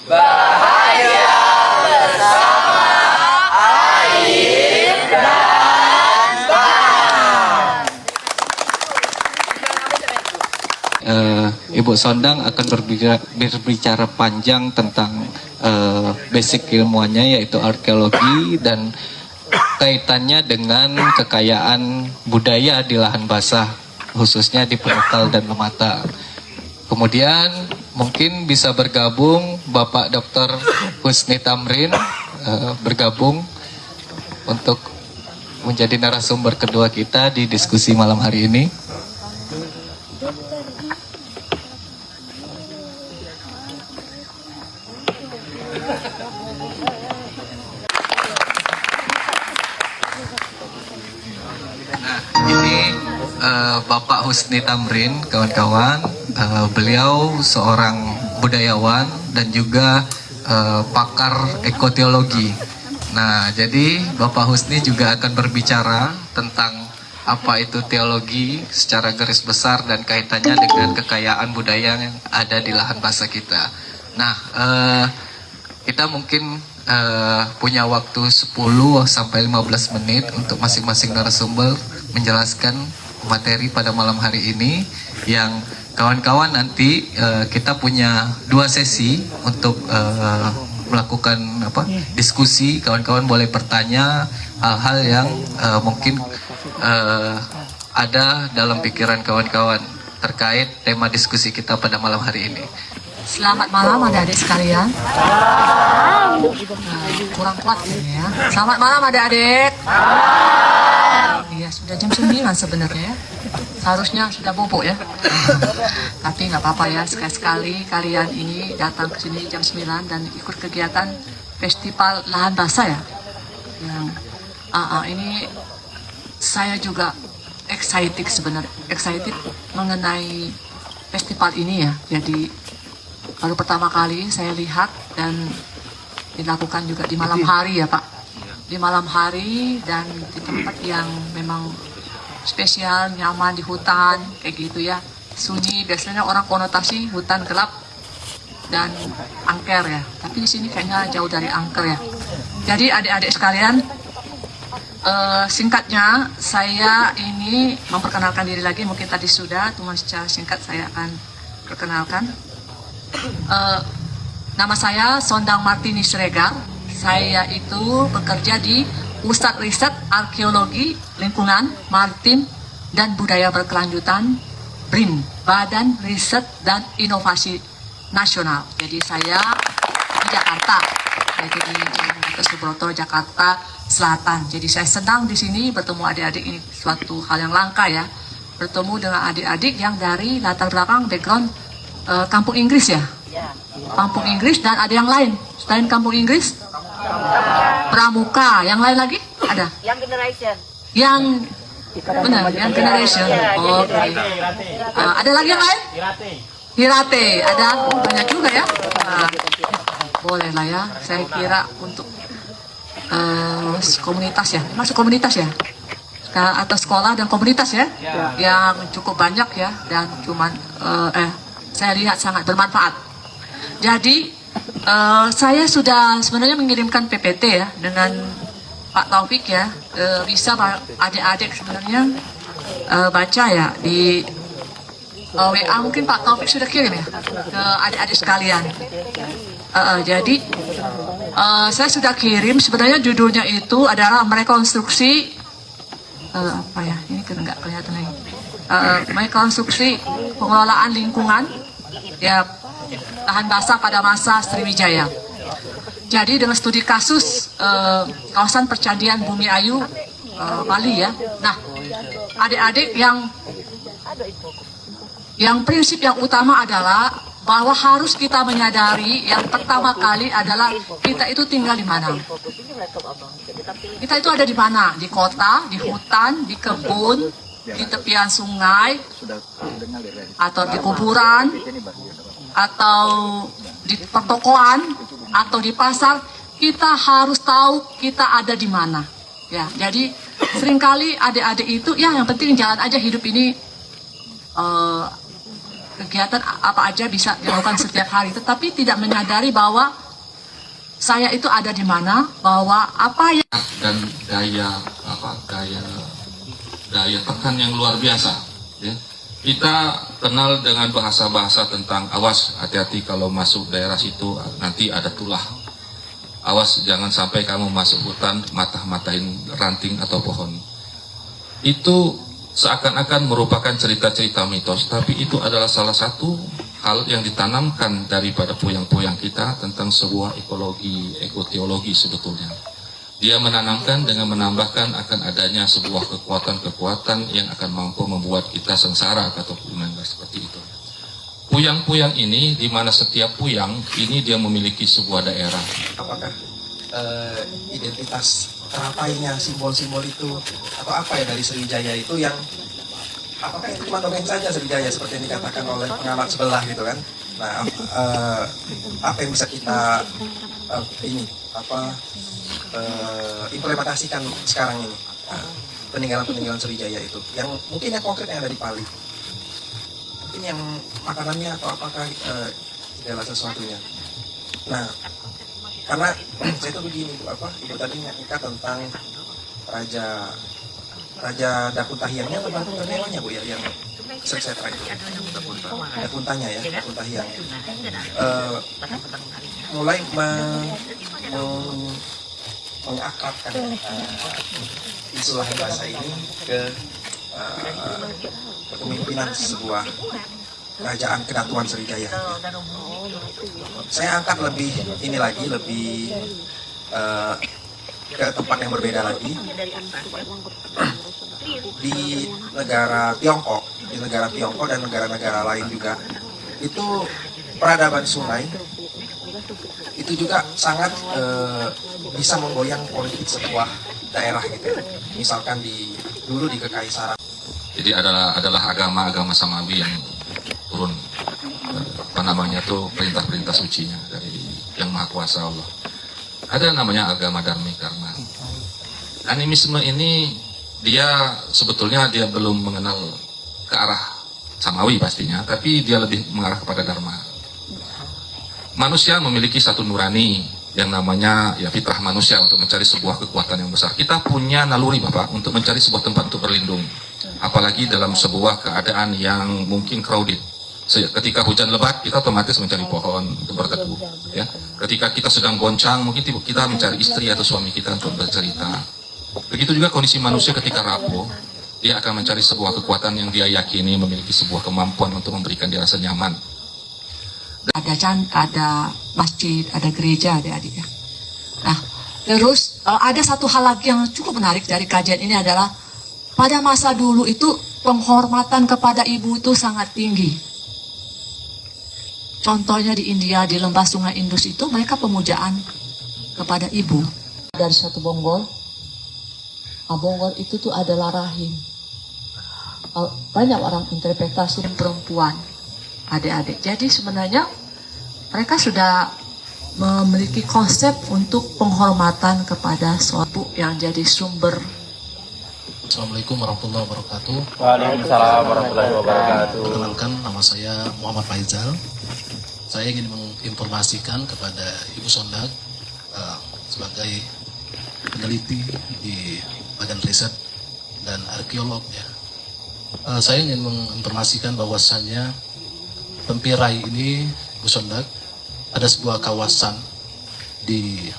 Bahagia bersama air dan tanah. Ibu Sondang akan berbicara panjang tentang basic ilmuannya, yaitu arkeologi dan kaitannya dengan kekayaan budaya di lahan basah, khususnya di Penukal dan Lemata. Kemudian mungkin bisa bergabung Bapak Dr. Husni Tamrin, bergabung untuk menjadi narasumber kedua kita di diskusi malam hari ini. Bapak Husni Tamrin, kawan-kawan, beliau seorang budayawan dan juga pakar ekoteologi. Nah, jadi Bapak Husni juga akan berbicara tentang apa itu teologi secara garis besar dan kaitannya dengan kekayaan budaya yang ada di lahan basah kita. Nah, kita mungkin punya waktu 10 sampai 15 menit untuk masing-masing narasumber menjelaskan materi pada malam hari ini, yang kawan-kawan nanti kita punya 2 sesi untuk melakukan diskusi. Kawan-kawan boleh bertanya hal-hal yang mungkin ada dalam pikiran kawan-kawan terkait tema diskusi kita pada malam hari ini. Selamat malam adik-adik sekalian. Kurang kuat ini ya. Selamat malam adik-adik. Iya, sudah jam 9 sebenarnya. Seharusnya sudah bobo ya. Tapi nggak apa-apa ya, sekali-sekali kalian ini datang ke sini jam 9 dan ikut kegiatan festival lahan basah ya. Yang ini saya juga excited mengenai festival ini ya. Jadi baru pertama kali saya lihat dan dilakukan juga di malam hari ya Pak. Di malam hari dan di tempat yang memang spesial, nyaman, di hutan kayak gitu ya, sunyi. Biasanya orang konotasi hutan gelap dan angker ya, tapi di sini kayaknya jauh dari angker ya. Jadi adik-adik sekalian, singkatnya saya ini memperkenalkan diri lagi, mungkin tadi sudah, cuma secara singkat saya akan perkenalkan. Nama saya Sondang Martini Siregar. Saya itu bekerja di Pusat Riset Arkeologi Lingkungan Maritim dan Budaya Berkelanjutan BRIN, Badan Riset dan Inovasi Nasional. Jadi saya di Jakarta, yaitu di Jalan Gatot Subroto, Jakarta Selatan. Jadi saya senang di sini bertemu adik-adik, ini suatu hal yang langka ya, bertemu dengan adik-adik yang dari latar belakang background kampung Inggris ya. Kampung Inggris, dan ada yang lain selain kampung Inggris, pramuka, yang lain lagi ada? Yang generation. Yang benar, yang generation. Oke. Ada lagi yang lain? Hirate. Ada banyak juga ya. Boleh lah ya. Saya kira untuk komunitas ya, masuk komunitas ya, atau sekolah dan komunitas ya, yang cukup banyak ya, dan cuman saya lihat sangat bermanfaat. Jadi saya sudah sebenarnya mengirimkan PPT ya dengan Pak Taufik ya, bisa adik-adik sebenarnya baca ya di WA, mungkin Pak Taufik sudah kirim ya ke adik-adik sekalian. Jadi saya sudah kirim, sebenarnya judulnya itu adalah merekonstruksi apa ya, ini nggak kelihatan lagi, merekonstruksi pengelolaan lingkungan ya lahan basah pada masa Sriwijaya. Jadi dengan studi kasus kawasan percandian Bumi Ayu Bali ya. Nah, adik-adik, yang prinsip yang utama adalah bahwa harus kita menyadari yang pertama kali adalah kita itu tinggal di mana. Kita itu ada di mana? Di kota, di hutan, di kebun, di tepian sungai, atau di kuburan, atau di pertokoan, atau di pasar. Kita harus tahu kita ada di mana. Ya, jadi seringkali adik-adik itu ya yang penting jalan aja hidup ini kegiatan apa aja bisa dilakukan setiap hari, tetapi tidak menyadari bahwa saya itu ada di mana, bahwa apa yang dan daya tekan yang luar biasa, ya. Kita kenal dengan bahasa-bahasa tentang awas, hati-hati kalau masuk daerah situ nanti ada tulah, awas jangan sampai kamu masuk hutan matah-matahin ranting atau pohon. Itu seakan-akan merupakan cerita-cerita mitos, tapi itu adalah salah satu hal yang ditanamkan daripada puyang-puyang kita tentang sebuah ekoteologi sebetulnya. Dia menanamkan dengan menambahkan akan adanya sebuah kekuatan-kekuatan yang akan mampu membuat kita sengsara atau seperti itu. Puyang-puyang ini, di mana setiap puyang ini dia memiliki sebuah daerah. Apakah identitas terapainya simbol-simbol itu atau apa ya dari Sriwijaya itu yang apakah itu cuma dongeng saja Sriwijaya seperti yang dikatakan oleh pengamat sebelah gitu kan? Nah, apa yang bisa kita implementasikan sekarang ini peninggalan-peninggalan Sriwijaya itu yang mungkin yang konkret yang ada di Pali, mungkin yang makanannya atau apakah segala sesuatunya. Nah, karena saya itu begini Bu, Ibu tadi nyangka tentang Raja Dakuntahiangnya atau Dakuntahiangnya Bu ya, yang saya terakhir Dakuntanya ya, Dakuntahiang mulai mengakrabkan isu lahan bahasa ini ke kepemimpinan sebuah kerajaan kedatuan Sriwijaya. Saya angkat lebih ke tempat yang berbeda lagi di negara Tiongkok dan negara-negara lain juga. Itu peradaban sungai itu juga sangat bisa menggoyang politik sebuah daerah gitu. Misalkan dulu di Kekaisaran. Jadi adalah agama Samawi yang turun perintah-perintah sucinya dari Yang Maha Kuasa Allah. Ada namanya agama Dharmi Karma. Animisme ini dia sebetulnya belum mengenal ke arah Samawi pastinya, tapi dia lebih mengarah kepada Dharma. Manusia memiliki satu nurani yang namanya ya fitrah manusia untuk mencari sebuah kekuatan yang besar. Kita punya naluri Bapak untuk mencari sebuah tempat untuk berlindung. Apalagi dalam sebuah keadaan yang mungkin crowded. Ketika hujan lebat, kita otomatis mencari pohon untuk berteduh. Ya. Ketika kita sedang goncang, mungkin kita mencari istri atau suami kita untuk bercerita. Begitu juga kondisi manusia ketika rapuh, dia akan mencari sebuah kekuatan yang dia yakini memiliki sebuah kemampuan untuk memberikan dia rasa nyaman. ada masjid, ada gereja, adik-adik ya. Nah, terus ada satu hal lagi yang cukup menarik dari kajian ini adalah pada masa dulu itu penghormatan kepada ibu itu sangat tinggi. Contohnya di India, di lembah sungai Indus itu mereka pemujaan kepada ibu. Dari satu bonggol, bonggol itu tuh adalah rahim. Banyak orang interpretasi perempuan, adik-adik. Jadi sebenarnya mereka sudah memiliki konsep untuk penghormatan kepada suatu yang jadi sumber. Assalamualaikum warahmatullahi wabarakatuh. Waalaikumsalam warahmatullahi wabarakatuh. Perkenalkan, nama saya Muhammad Faizal. Saya ingin menginformasikan kepada Ibu Sondag sebagai peneliti di Badan Riset dan Arkeolog ya. Saya ingin menginformasikan bahwasannya Tempirai ini, Ibu Sondag, ada sebuah kawasan di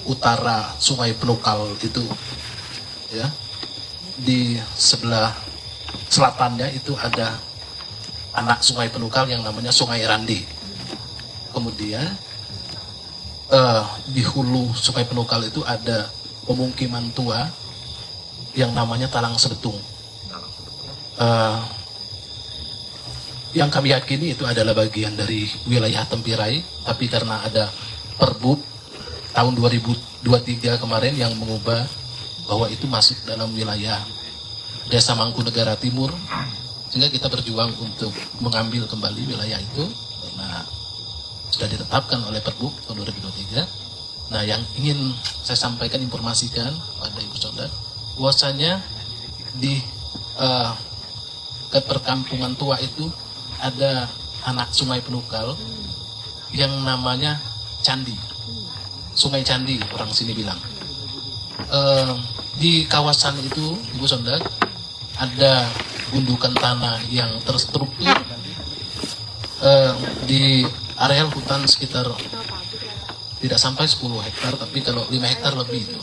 utara Sungai Penukal itu ya. Di sebelah selatannya itu ada anak Sungai Penukal yang namanya Sungai Randi. Kemudian di hulu Sungai Penukal itu ada pemukiman tua yang namanya Talang Sebetung. Yang kami yakini itu adalah bagian dari wilayah Tempirai, tapi karena ada Perbup tahun 2023 kemarin yang mengubah bahwa itu masuk dalam wilayah Desa Mangkunegara Timur, sehingga kita berjuang untuk mengambil kembali wilayah itu karena sudah ditetapkan oleh Perbup tahun 2023. Nah, yang ingin saya sampaikan, informasikan pada Ibu Sondag, bahwasanya di ke perkampungan tua itu ada anak sungai Penukal yang namanya Candi, Sungai Candi orang sini bilang. Di kawasan itu, Ibu Sondag, ada gundukan tanah yang terstruktur di areal hutan sekitar tidak sampai 10 hektar, tapi kalau 5 hektar lebih itu.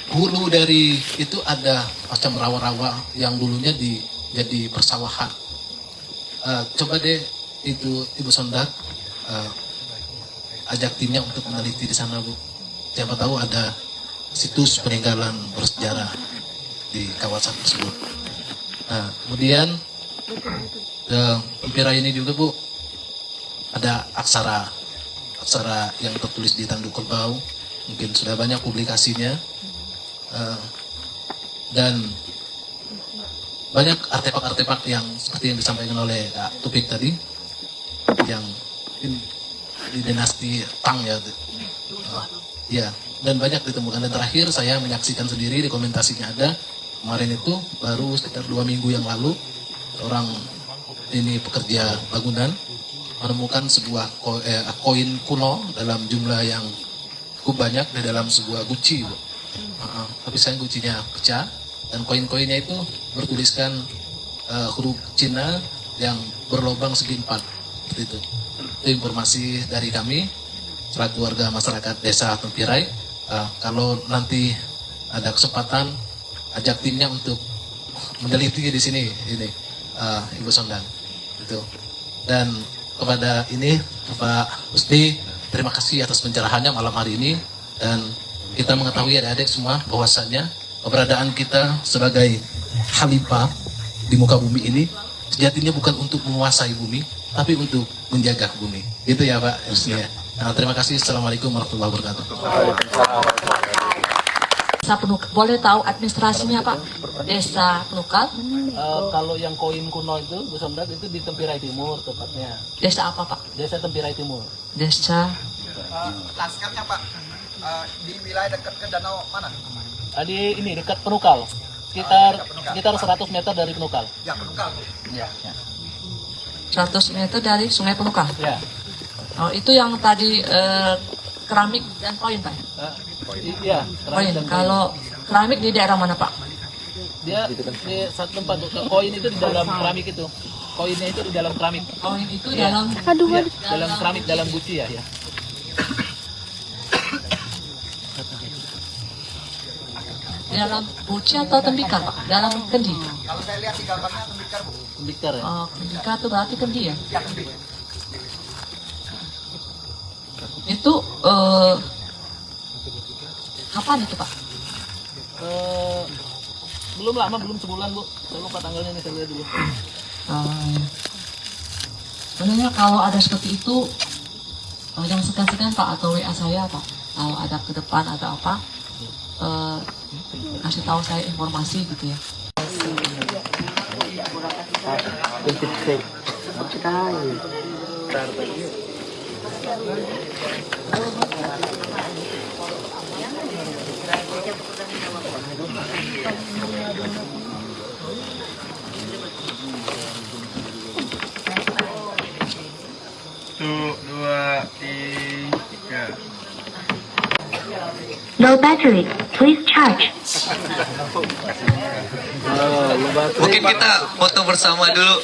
Hulu dari itu ada macam rawa-rawa yang dulunya jadi persawahan. Coba deh itu Ibu Sondag ajak timnya untuk meneliti di sana, Bu. Siapa tahu ada situs peninggalan bersejarah di kawasan tersebut. Nah, kemudian Tempirai ini juga, Bu, ada aksara yang tertulis di tanduk kerbau, mungkin sudah banyak publikasinya, dan banyak artefak-artefak yang seperti yang disampaikan oleh Kak Tupik tadi, yang di dinasti Tang ya, ya, dan banyak ditemukan. Dan terakhir saya menyaksikan sendiri, dokumentasinya ada kemarin itu baru sekitar 2 minggu yang lalu, orang ini pekerja bangunan menemukan sebuah koin kuno dalam jumlah yang cukup banyak di dalam sebuah guci, Bu. Tapi sayang gucinya pecah, dan koin-koinnya itu bertuliskan huruf Cina yang berlobang segi 4 seperti itu. Itu informasi dari kami selaku warga masyarakat Desa Tempirai. Kalau nanti ada kesempatan, ajak timnya untuk meneliti di sini ini, Ibu Sondag itu. Dan kepada ini Pak Husni, terima kasih atas pencerahannya malam hari ini, dan kita mengetahui adik-adik semua bahwasannya keberadaan kita sebagai khalifah di muka bumi ini sejatinya bukan untuk menguasai bumi, tapi untuk menjaga bumi. Gitu ya Pak Husni ya. Nah, terima kasih. Assalamualaikum warahmatullahi wabarakatuh. Desa Penukal, boleh tahu administrasinya Pak? Desa Penukal? Kalau yang koin kuno itu, Bu Sondag, itu di Tempirai Timur tepatnya. Desa apa Pak? Desa Tempirai Timur. Desa Laskarnya Pak, di wilayah dekat ke danau mana? Di ini dekat Penukal. Sekitar 100 meter dari Penukal. Ya, Penukal. Ya. 100 meter dari Sungai Penukal. Ya. Oh, itu yang tadi keramik dan koin Pak? Iya. Koin. Kalau keramik di daerah mana Pak? Dia di satu tempat. Koin itu di dalam keramik itu. Koinnya itu di dalam keramik. Koin itu Iya. dalam Iya, dalam keramik, dalam guci ya. Ya. dalam buci atau tembikar Pak? Dalam kendi. Kalau saya lihat di gambarnya tembikar, Bu. Tembikar ya. Oh, tembikar itu berarti kendi ya? Ya, tembik. Itu kapan itu Pak? Belum lama, belum sebulan Bu. Saya lupa tanggalnya nih, saya lihat dulu. Sebenarnya kalau ada seperti itu, yang segan-segan Pak atau WA saya Pak, kalau ada ke depan ada apa, kasih tahu saya informasi gitu ya. Low battery, please charge. Mungkin kita foto bersama dulu.